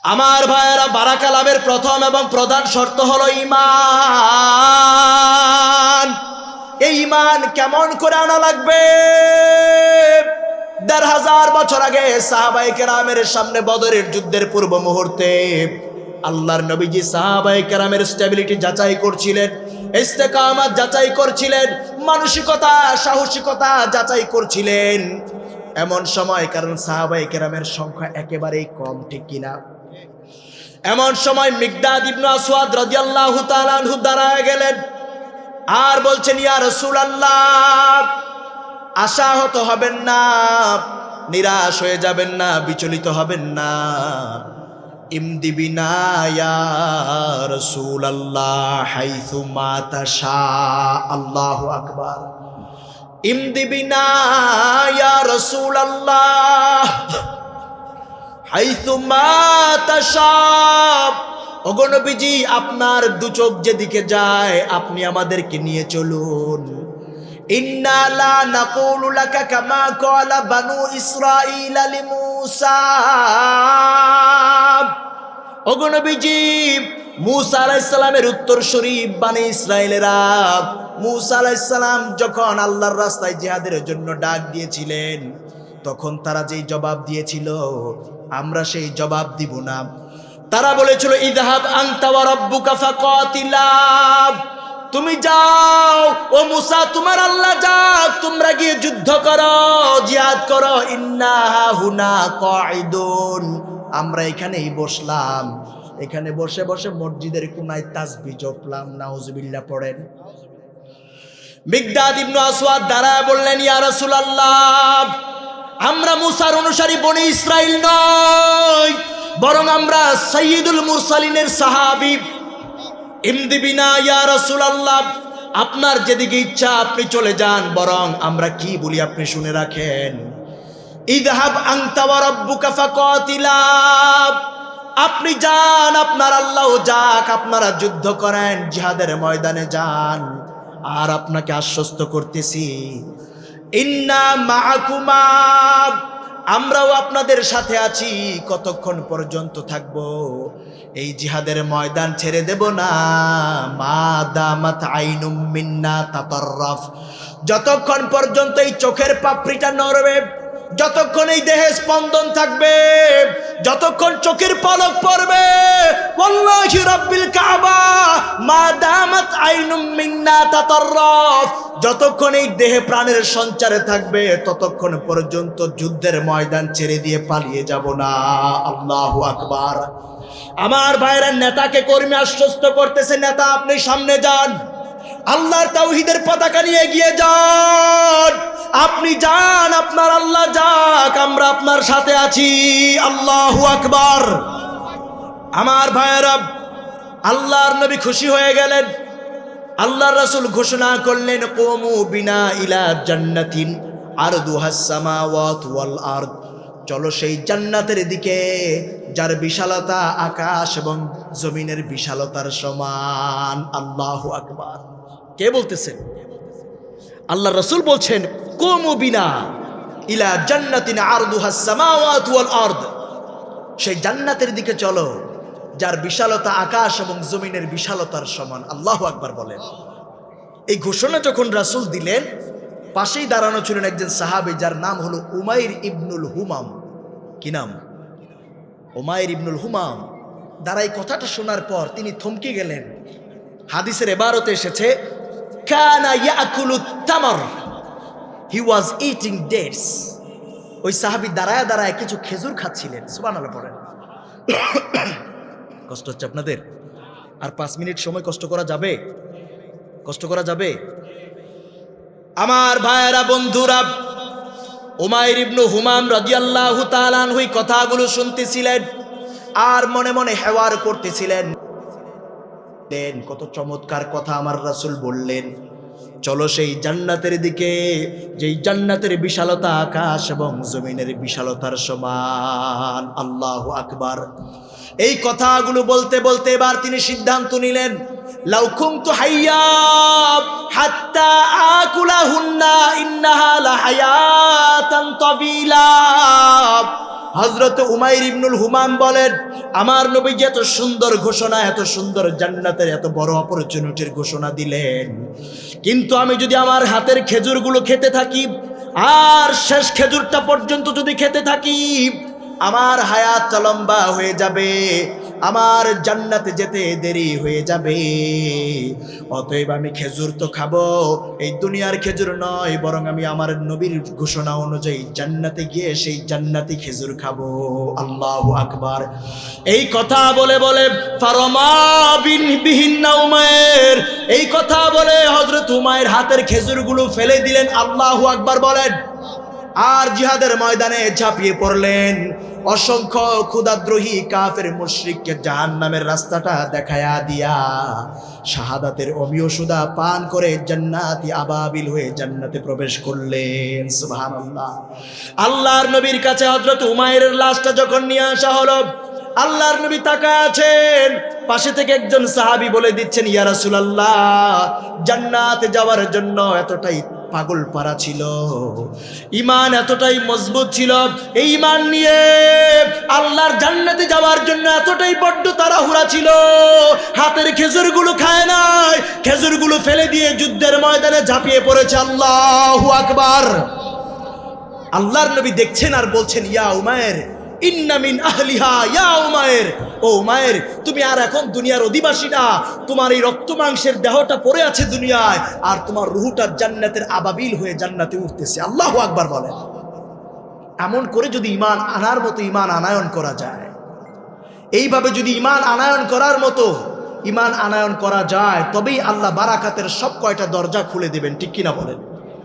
আমার ভাইয়েরা, বারাকা লাভের প্রথম এবং প্রধান শর্ত হলো ঈমান। এই ঈমান কেমন করে আনা লাগবে? ১,৫০০ বছর আগে সাহাবায়ে কেরামের সামনে বদরের যুদ্ধের পূর্ব মুহূর্তে আল্লাহর নবীজি সাহাবায়ে কেরামের স্টেবিলিটি যাচাই করছিলেন, ইস্তেকামাত যাচাই করছিলেন, মানসিকতা সাহসিকতা যাচাই করছিলেন। এমন সময়, কারণ সাহাবায়ে কেরামের সংখ্যা একেবারেই কম, ঠিক কিনা? এমন সময় মিকদাদ ইবনে আসওয়াদ রাদিয়াল্লাহু তাআলা আনহু দাঁড়ায় গেলেন আর বলছেন, ইয়া রাসূলুল্লাহ, আশাহত হবেন না, নিরাশ হয়ে যাবেন না, বিচলিত হবেন না। ইমদি বিনা ইয়া রাসূলুল্লাহ হাইথু মা তাশা। আল্লাহু আকবার। ইমদি বিনা ইয়া রাসূলুল্লাহ হাইথু মা তাশা। ওগো নবীজি, আপনার দু চোখ যেদিকে যায় আপনি আমাদেরকে নিয়ে চলুন। ইন্না লা নাকুলু লাকা কামা ক্বালা বানু ইসরাঈলা লিমূসা। ওগো নবীজি, মূসা আলাইহিস সালামের উত্তরসূরি বনি ইসরাঈলেরা মূসা আলাইহিস সালাম যখন আল্লাহর রাস্তায় জিহাদের জন্য ডাক দিয়েছিলেন, তখন তারা যেই জবাব দিয়েছিল আমরা সেই জবাব দিব না। তারা বলেছিল, ইযহাব আনতা ওয়া রাব্বুকা ফাকাতিলা। তুমি যাও ও মূসা, তোমার আল্লাহ যাক, তোমরা গিয়ে যুদ্ধ করো, জিহাদ করো। ইন্না হুনা কাঈদুন। আমরা এখানেই বসলাম, এখানে বসে বসে মসজিদের কোনায় তাসবিহ জপলাম। নাউজুবিল্লাহ পড়েন। মিকদাদ ইবনে আসওয়াদ দাঁড়ায় বললেন, ইয়া রাসূলুল্লাহ, আমরা মূসার অনুসারী বনি ইসরাইল নই, বরং আমরা সাইয়্যিদুল মুরসালিনের সাহাবী। ইমদি বিনা ইয়া রাসূলুল্লাহ, আপনার যেদিকে ইচ্ছা আপনি চলে যান, বরং আমরা কি বলি আপনি শুনে রাখেন। ইযহাব আনতা ওয়া রাব্বুকা ফাকাতিলা। আপনি যান, আপনার আল্লাহও যাক, আপনারা যুদ্ধ করেন, জিহাদের ময়দানে যান। আর আপনাকে আশ্বস্ত করতেছি, ইন্না মাআকুমা, আমরাও আপনাদের সাথে আছি। কতক্ষণ পর্যন্ত থাকবো? এই জিহাদের ময়দান ছেড়ে দেব না। মা দামাত আইনুম মিন্না তাতাররাফ, যতক্ষণ পর্যন্ত এই চোখের পাপড়িটা নড়বে, যতক্ষণ এই দেহে স্পন্দন থাকবে, যতক্ষণ চোখের পলক পড়বে, ওয়াল্লাহি রাব্বিল কাবা, মা দামাত আইনুম মিন্না তাতাররাফ, যতক্ষণ এই দেহে প্রাণের সঞ্চারে থাকবে, ততক্ষণ পর্যন্ত যুদ্ধের ময়দান ছেড়ে দিয়ে পালিয়ে যাব না। আল্লাহু আকবার। আমার ভাইরা, নেতাকে কর্মী আশ্বস্ত করতেছে, নেতা আপনি সামনে যান, আল্লাহর তাওহীদের পতাকা নিয়ে এগিয়ে যান। আপনি যান, আপনার আল্লাহ যাক, আমরা আপনার সাথে আছি। আল্লাহু আকবার। আমার ভাইরা, আল্লাহর নবী খুশি হয়ে গেলেন। আল্লাহর রাসূল ঘোষণা করলেন, কুমু বিনা ইলা জান্নাতিন আরদুহাস সামাওয়াতু ওয়াল আরদ। চলো সেই জান্নাতের দিকে যার বিশালতা আকাশ এবং জমিনের বিশালতার সমান। আল্লাহু আকবার। কে বলতেছেন? আল্লাহর রাসূল বলছেন, কুমু বিনা ইলা জান্নাতিন আরদুহাস সামাওয়াতু ওয়াল আরদ। সেই জান্নাতের দিকে চলো যার বিশালতা আকাশ এবং জমিনের বিশালতার সমান। আল্লাহু আকবার বলেন। এই ঘোষণা যখন রাসূল দিলেন, পাশেই দাঁড়ানো ছিলেন একজন সাহাবী, যার নাম হলো উমাইর ইবনুল হুমাম। কি নাম? উমাইর ইবনুল হুমাম। দাঁড়াই কথাটা শোনার পর তিনি থমকে গেলেন। হাদিসের ইবারতে এসেছে, কানা ইয়াকুলুত তামর, হি ওয়াজ ইটিং ডেটস। ওই সাহাবী দাঁড়ায় দাঁড়ায় কিছু খেজুর খাচ্ছিলেন। সুবহানাল্লাহ পড়েন। কষ্ট হচ্ছে আপনাদের? আর 5 মিনিট সময় কষ্ট করা যাবে? কষ্ট করা যাবে? আমার ভাইয়েরা, বন্ধুরা, উমাইর ইবনু হুমাম রাদিয়াল্লাহু তাআলা আনহু কথাগুলো শুনতেছিলেন আর মনে মনে হেওয়ার করতেছিলেন। কত চমৎকার কথা আমার রাসূল বললেন। চলো সেই জান্নাতের দিকে যেই জান্নাতের বিশালতা আকাশ এবং জমিনের বিশালতার সমান। আল্লাহু আকবার। এই কথাগুলো বলতে বলতে এবার তিনি সিদ্ধান্ত নিলেন, লাউ কুনতু হাইয়া হাত্তা আকুলাহুন্না ইন্নাহা লাহায়াতান তাবিলা। হযরত উমাইর ইবনুল হুমাম বলেন, আমার নবীজি এত সুন্দর ঘোষণা, এত সুন্দর জান্নাতের এত বড় অপরচুনিটির ঘোষণা দিলেন, কিন্তু আমি যদি আমার হাতের খেজুরগুলো খেতে থাকি আর শেষ খেজুরটা পর্যন্ত যদি খেতে থাকি, আমার হায়াত লম্বা হয়ে যাবে, আমার জান্নাতে যেতে দেরি হয়ে যাবে। অতএব আমি খেজুর তো খাবো, এই দুনিয়ার খেজুর নয়, বরং আমি আমার নবীর ঘোষণা অনুযায়ী জান্নাতে গিয়ে সেই জান্নাতি খেজুর খাবো। আল্লাহু আকবার। এই কথা বলে বলে ফারমা বিহিন্না উমাইর, এই কথা বলে হযরত উমাইর হাতের খেজুরগুলো ফেলে দিলেন। আল্লাহু আকবার বলেন। আর জিহাদের ময়দানে ঝাঁপিয়ে পড়লেন। অসংখ্য ক্ষুধাদ্রোহী কাফের মুশরিককে জাহান্নামের রাস্তাটা দেখায়া দিয়া শাহাদাতের অমীয় সুধা পান করে জান্নাতি আবাবিল হয়ে জান্নাতে প্রবেশ করলেন। সুবহানাল্লাহ। আল্লাহর নবীর কাছে হযরত উমাইরের লাশটা যখন নিয়ে আসা হলো, আল্লাহর নবী তাকায় আছেন, পাশে থেকে একজন সাহাবী বলে দিচ্ছেন, ইয়া রাসূলুল্লাহ, জান্নাতে যাওয়ার জন্য এতটাই পাগল পারা ছিল, ঈমান এতটাই মজবুত ছিল, এই ঈমান নিয়ে আল্লাহর জান্নাতে যাওয়ার জন্য এতটাই বড্ড তাড়াহুড়া ছিল, হাতের খেজুরগুলো খায় নাই, খেজুরগুলো ফেলে দিয়ে যুদ্ধের ময়দানে ঝাঁপিয়ে পড়েছে। আল্লাহু আকবার। আল্লাহর নবী দেখছেন আর বলছেন, ইয়া উমাইর ইন্না মিন আহলিহা, ইয়া উমাইর, ও উমাইর, তুমি আর এখন দুনিয়ার অধিবাসী না, তোমার এই রক্ত মাংসের দেহটা পড়ে আছে দুনিয়ায়, আর তোমার রুহুটা জান্নাতের আবাবিল হয়ে জান্নাতে উঠতেছে। আল্লাহু আকবার বলেন। এমন করে যদি ঈমান আনার মতো ঈমান আনায়ন করা যায়, এইভাবে যদি ঈমান আনায়ন করার মতো ঈমান আনায়ন করা যায়, তবেই আল্লাহ বারাকাতের সব কয়টা দরজা খুলে দেবেন। ঠিক কিনা বলেন?